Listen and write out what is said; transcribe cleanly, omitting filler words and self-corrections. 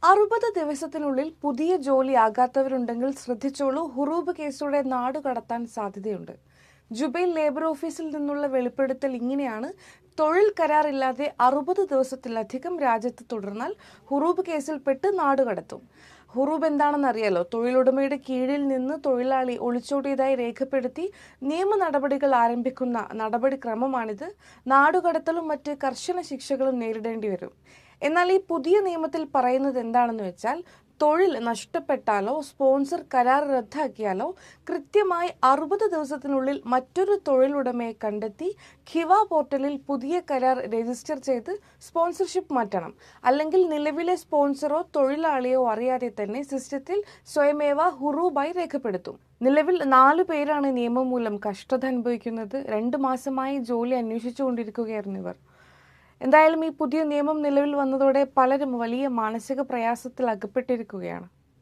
60 ദിവസത്തിനുള്ളിൽ പുതിയ ജോലിയാകാത്തവരുണ്ടെങ്കിൽ ശ്രദ്ധിച്ചോളൂ. ഹുറൂബ് കേസോടെ നാടുകടത്താൻ സാധ്യതയുണ്ട്. ജുബൈൽ ലേബർ ഓഫീസിൽ നിന്നുള്ള വെളിപ്പെടുത്തൽ ഇങ്ങനെയാണ്. തൊഴിൽ കരാറില്ലാതെ 60 ദിവസത്തിലധികം രാജ്യത്ത് തുടർന്നാൽ ഹുറൂബ് കേസിൽപ്പെട്ട് നാടുകടത്തും. ഹുറൂബ് എന്താണെന്നറിയാലോ? തൊഴിലുടമയുടെ കീഴിൽ നിന്ന് തൊഴിലാളി ഒളിച്ചോടിയതായി രേഖപ്പെടുത്തി നിയമ നടപടികൾ ആരംഭിക്കുന്ന നടപടിക്രമമാണിത്. നാടുകടത്തലും മറ്റ് കർശന ശിക്ഷകളും നേരിടേണ്ടി വരും. എന്നാൽ ഈ പുതിയ നിയമത്തിൽ പറയുന്നത് എന്താണെന്ന് വെച്ചാൽ, തൊഴിൽ നഷ്ടപ്പെട്ടാലോ സ്പോൺസർ കരാർ റദ്ദാക്കിയാലോ കൃത്യമായി 60 ദിവസത്തിനുള്ളിൽ മറ്റൊരു തൊഴിലുടമയെ കണ്ടെത്തി ഖിവ പോർട്ടലിൽ പുതിയ കരാർ രജിസ്റ്റർ ചെയ്ത് സ്പോൺസർഷിപ്പ് മാറ്റണം. അല്ലെങ്കിൽ നിലവിലെ സ്പോൺസറോ തൊഴിലാളിയോ അറിയാതെ തന്നെ സിസ്റ്റത്തിൽ സ്വയമേവ ഹുറൂബായി രേഖപ്പെടുത്തും. നിലവിൽ 4 പേരാണ് നിയമം മൂലം കഷ്ടത അനുഭവിക്കുന്നത്. 2 മാസമായി ജോലി അന്വേഷിച്ചുകൊണ്ടിരിക്കുകയായിരുന്നു ഇവർ. എന്തായാലും ഈ പുതിയ നിയമം നിലവിൽ വന്നതോടെ പലരും വലിയ മാനസിക പ്രയാസത്തിൽ അകപ്പെട്ടിരിക്കുകയാണ്.